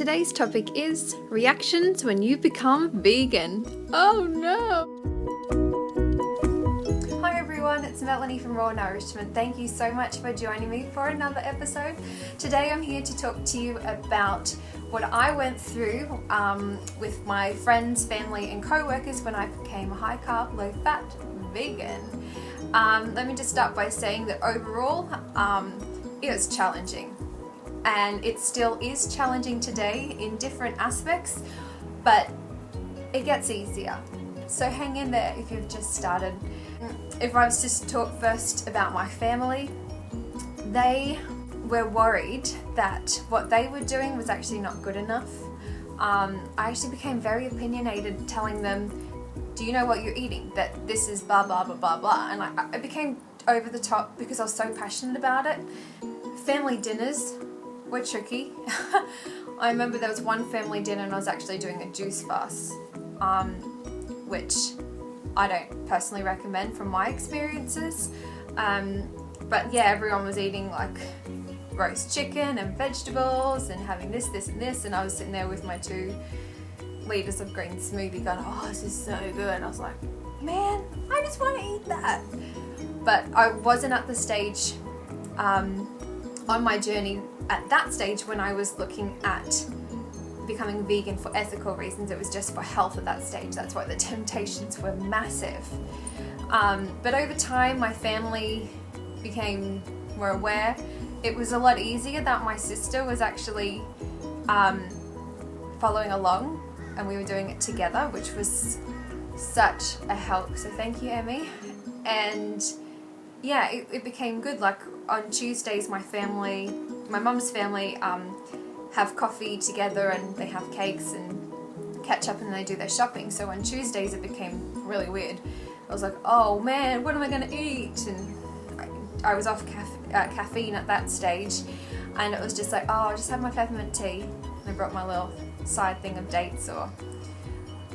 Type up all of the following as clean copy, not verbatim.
today's topic is reactions when you become vegan. Oh no! Hi everyone, it's Melanie from Nourishment. Thank you so much for joining me for another episode. Today I'm here to talk to you about what I went through with my friends, family and co-workers when I became a high carb, low fat vegan. Let me just start by saying that overall it was challenging. And it still is challenging today in different aspects, but it gets easier. So hang in there if you've just started. If I was just to talk first about my family, they were worried that what they were doing was actually not good enough. I actually became very opinionated, telling them, do you know what you're eating? That this is blah, blah, blah, blah, blah. And I became over the top because I was so passionate about it. Family dinners were tricky. I remember there was one family dinner and I was actually doing a juice fast, which I don't personally recommend from my experiences. But yeah, everyone was eating like roast chicken and vegetables and having this and this, and I was sitting there with my 2 liters of green smoothie going, oh, this is so good. And I was like, man, I just want to eat that. But I wasn't at the stage on my journey at that stage when I was looking at becoming vegan for ethical reasons. It was just for health at that stage. That's why the temptations were massive. But over time, my family became more aware. It was a lot easier that my sister was actually following along and we were doing it together, which was such a help. So thank you, Emmy. And yeah, it became good. Like on Tuesdays, my mum's family have coffee together and they have cakes and catch up and they do their shopping. So on Tuesdays it became really weird. I was like, oh man, what am I going to eat? And I was off caffeine at that stage, and it was just like, oh, I'll just have my peppermint tea. And I brought my little side thing of dates, or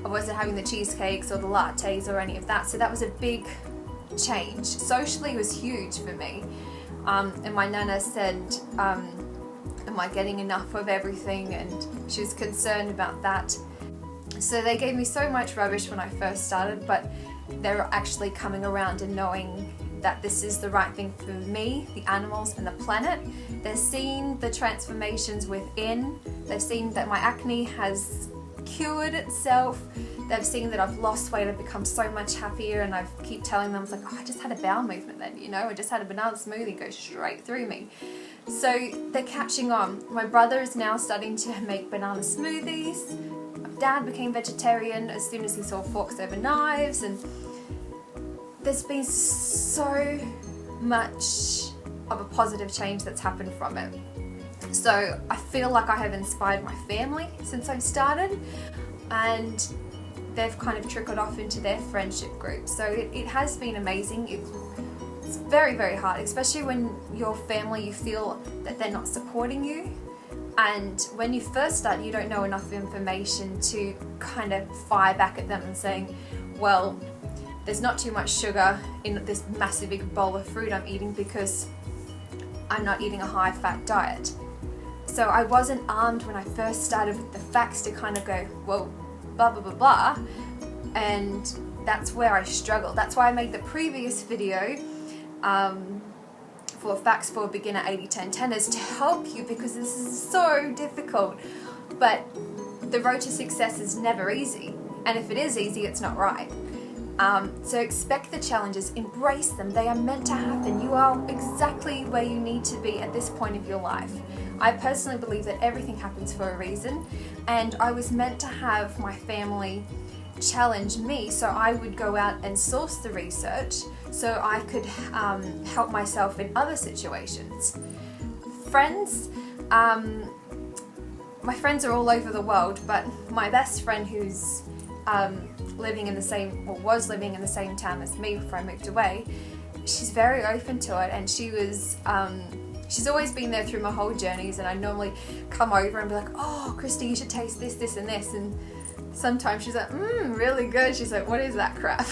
I wasn't having the cheesecakes or the lattes or any of that. So that was a big change. Socially it was huge for me. And my nana said, am I getting enough of everything? And she was concerned about that. So they gave me so much rubbish when I first started, but they're actually coming around and knowing that this is the right thing for me, the animals and the planet. They're seeing the transformations within. They've seen that my acne has cured itself. They've seen that I've lost weight, I've become so much happier, and I keep telling them, it's like, oh, I just had a bowel movement then, I just had a banana smoothie go straight through me. So they're catching on. My brother is now starting to make banana smoothies. My dad became vegetarian as soon as he saw forks over knives, and there's been so much of a positive change that's happened from it. So I feel like I have inspired my family since I've started, and they've kind of trickled off into their friendship group. So it has been amazing. It's very, very hard, especially when your family, you feel that they're not supporting you. And when you first start, you don't know enough information to kind of fire back at them and saying, well, there's not too much sugar in this massive big bowl of fruit I'm eating because I'm not eating a high fat diet. So I wasn't armed when I first started with the facts to kind of go, well, blah, blah, blah, blah. And that's where I struggled. That's why I made the previous video for Facts for Beginner 80-10-10 is to help you, because this is so difficult. But the road to success is never easy. And if it is easy, it's not right. So expect the challenges, embrace them. They are meant to happen. You are exactly where you need to be at this point of your life. I personally believe that everything happens for a reason, and I was meant to have my family challenge me, so I would go out and source the research so I could help myself in other situations. Friends, my friends are all over the world, but my best friend who's living in the same, or was living in the same town as me before I moved away, she's very open to it, and she's always been there through my whole journeys, and I normally come over and be like, oh, Christy, you should taste this, this and this, and sometimes she's like, really good. She's like, what is that crap?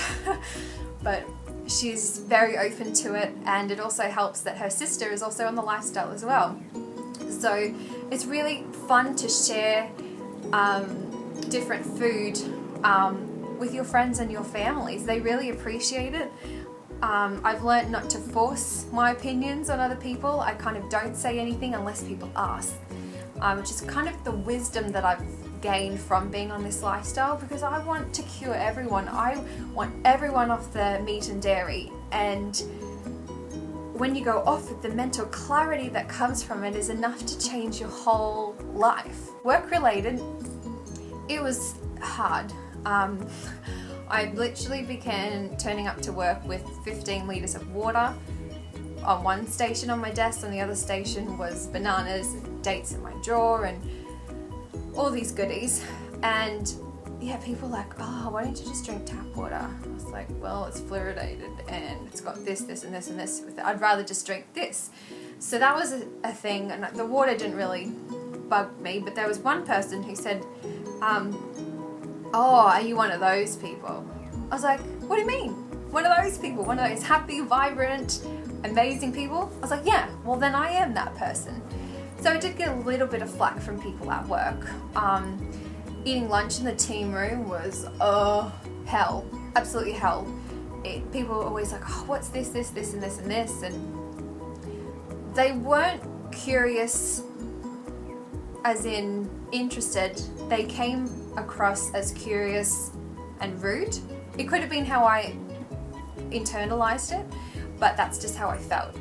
But she's very open to it, and it also helps that her sister is also on the lifestyle as well. So it's really fun to share different food with your friends and your families. They really appreciate it. I've learned not to force my opinions on other people. I kind of don't say anything unless people ask, which is kind of the wisdom that I've gained from being on this lifestyle, because I want to cure everyone. I want everyone off the meat and dairy, and when you go off it, the mental clarity that comes from it is enough to change your whole life. Work related, it was hard. I literally began turning up to work with 15 litres of water on one station on my desk, on the other station was bananas and dates in my drawer and all these goodies. And yeah, people were like, oh, why don't you just drink tap water? I was like, well, it's fluoridated and it's got this, this and this and this with it. I'd rather just drink this. So that was a thing, and the water didn't really bug me, but there was one person who said, oh, are you one of those people? I was like, what do you mean? One of those people? One of those happy, vibrant, amazing people? I was like, yeah, well then I am that person. So I did get a little bit of flack from people at work. Eating lunch in the team room was, hell. Absolutely hell. People were always like, oh, what's this, this, this, and this, and this? And they weren't curious as in interested. They came across as curious and rude. It could have been how I internalized it, but that's just how I felt.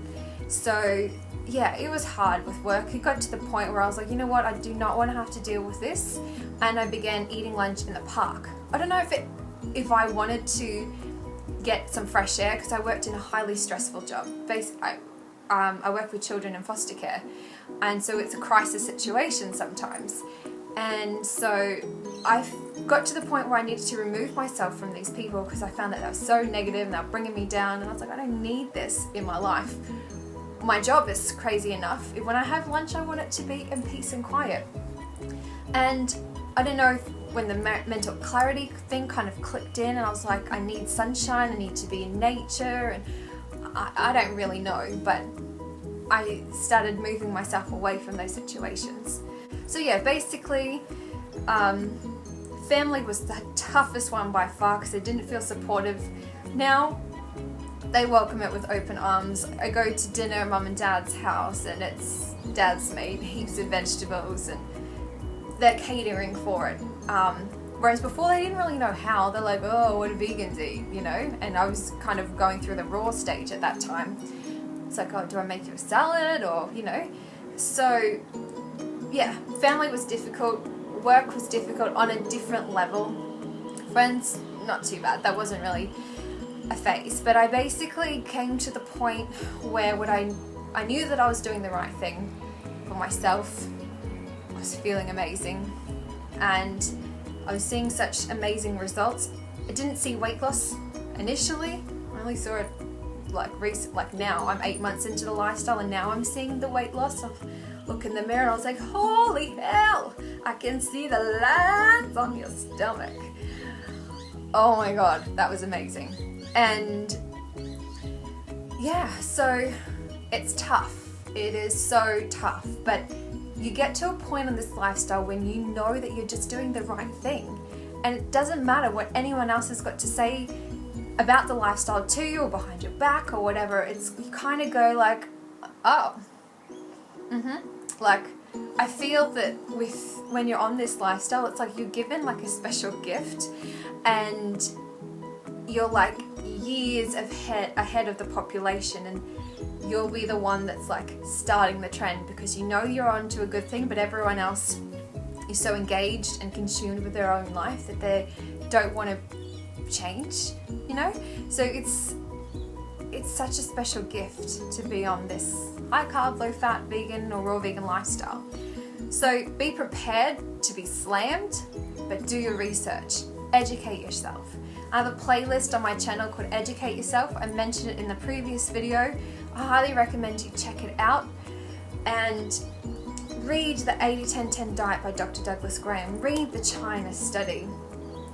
So yeah, it was hard with work. It got to the point where I was like, you know what, I do not want to have to deal with this. And I began eating lunch in the park. I don't know if I wanted to get some fresh air, because I worked in a highly stressful job. I work with children in foster care, and so it's a crisis situation sometimes. And so I got to the point where I needed to remove myself from these people, because I found that they were so negative and they were bringing me down, and I was like, I don't need this in my life. My job is crazy enough. When I have lunch, I want it to be in peace and quiet. And I don't know when the mental clarity thing kind of clicked in, and I was like, I need sunshine, I need to be in nature, and I don't really know, but I started moving myself away from those situations. So yeah, basically, family was the toughest one by far, because they didn't feel supportive. Now, they welcome it with open arms. I go to dinner at mum and dad's house, and it's dad's made heaps of vegetables, and they're catering for it. Whereas before they didn't really know how. They're like, oh, what do vegans eat, you know? And I was kind of going through the raw stage at that time. It's like, oh, do I make you a salad, or, you know? So yeah, family was difficult. Work was difficult on a different level. Friends, not too bad. That wasn't really a phase. But I basically came to the point where I knew that I was doing the right thing for myself. I was feeling amazing, and I was seeing such amazing results. I didn't see weight loss initially. I only saw it like now. I'm 8 months into the lifestyle, and now I'm seeing the weight loss. I look in the mirror and I was like, holy hell, I can see the lines on your stomach. Oh my god, that was amazing. And yeah, so it's tough. It is so tough, but you get to a point in this lifestyle when you know that you're just doing the right thing, and it doesn't matter what anyone else has got to say about the lifestyle to you or behind your back or whatever. It's, you kind of go like, oh, like, I feel that when you're on this lifestyle, it's like you're given like a special gift, and you're like years ahead of the population, and you'll be the one that's like starting the trend, because you know you're onto a good thing, but everyone else is so engaged and consumed with their own life that they don't want to change, you know? So it's such a special gift to be on this high carb, low fat, vegan or raw vegan lifestyle. So be prepared to be slammed, but do your research. Educate yourself. I have a playlist on my channel called Educate Yourself. I mentioned it in the previous video. I highly recommend you check it out, and read the 80-10-10 diet by Dr. Douglas Graham. Read the China study.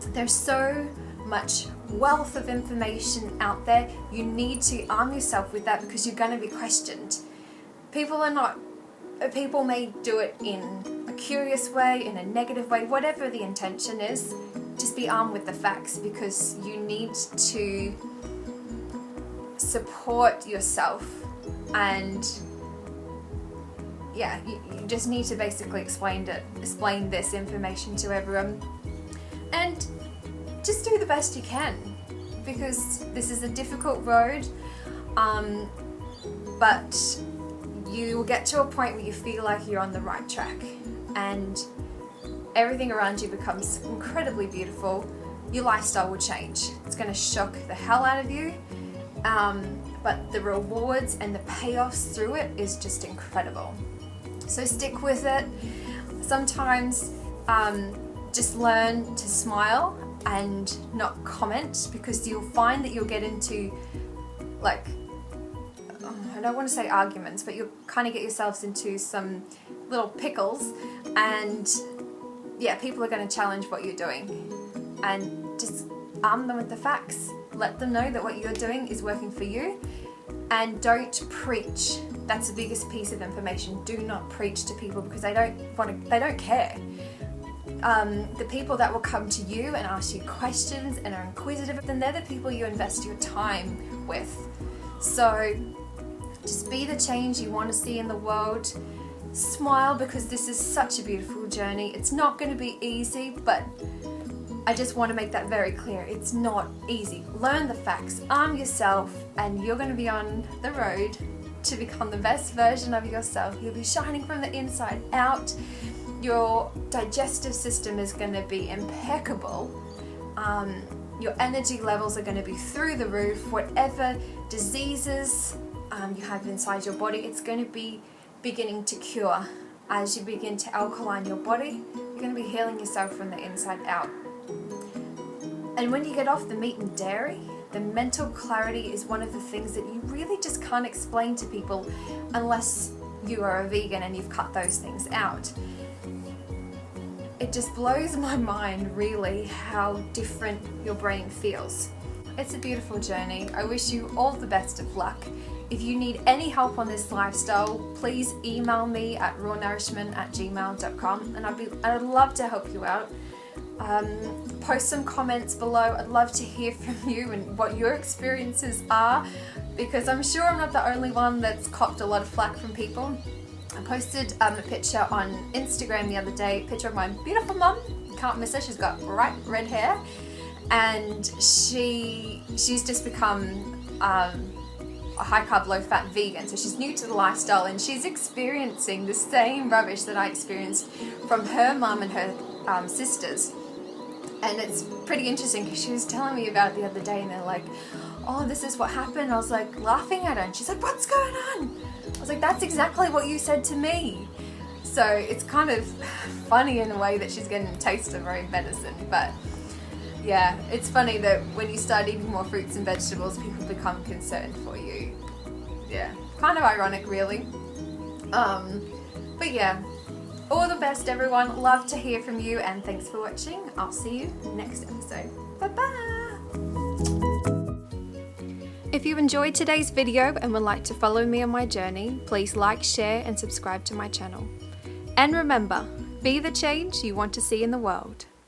There's so much wealth of information out there. You need to arm yourself with that, because you're going to be questioned. People are not people may do it in a curious way, in a negative way, whatever the intention is. Just be armed with the facts, because you need to support yourself, and yeah, you just need to basically explain this information to everyone, and just do the best you can, because this is a difficult road, but you will get to a point where you feel like you're on the right track, and everything around you becomes incredibly beautiful. Your lifestyle will change. It's going to shock the hell out of you, but the rewards and the payoffs through it is just incredible. So stick with it. Sometimes just learn to smile and not comment, because you'll find that you'll get into, like, I don't want to say arguments, but you'll kind of get yourselves into some little pickles, and yeah, people are going to challenge what you're doing, and just arm them with the facts. Let them know that what you're doing is working for you, and don't preach. That's the biggest piece of information. Do not preach to people, because they don't care. The people that will come to you and ask you questions and are inquisitive, then they're the people you invest your time with. So just be the change you want to see in the world. Smile, because this is such a beautiful journey. It's not going to be easy, but I just want to make that very clear. It's not easy. Learn the facts, arm yourself, and you're going to be on the road to become the best version of yourself. You'll be shining from the inside out. Your digestive system is going to be impeccable. Your energy levels are going to be through the roof. Whatever diseases you have inside your body, it's going to be beginning to cure. As you begin to alkaline your body, you're going to be healing yourself from the inside out. And when you get off the meat and dairy, the mental clarity is one of the things that you really just can't explain to people unless you are a vegan and you've cut those things out. It just blows my mind, really, how different your brain feels. It's a beautiful journey. I wish you all the best of luck. If you need any help on this lifestyle, please email me at rawnourishment@gmail.com, and I'd love to help you out. Post some comments below. I'd love to hear from you and what your experiences are, because I'm sure I'm not the only one that's copped a lot of flack from people. I posted a picture on Instagram the other day, a picture of my beautiful mum. You can't miss her. She's got bright red hair, and she's just become a high-carb, low-fat vegan. So she's new to the lifestyle, and she's experiencing the same rubbish that I experienced from her mum and her sisters. And it's pretty interesting, because she was telling me about it the other day, and they're like, oh, this is what happened. I was like laughing at her, and she's like, what's going on? I was like, that's exactly what you said to me. So it's kind of funny in a way that she's getting a taste of her own medicine. But yeah, it's funny that when you start eating more fruits and vegetables, people become concerned for you. Yeah, kind of ironic, really. But yeah, all the best, everyone. Love to hear from you, and thanks for watching. I'll see you next episode. Bye-bye. If you enjoyed today's video and would like to follow me on my journey, please like, share, and subscribe to my channel. And remember, be the change you want to see in the world.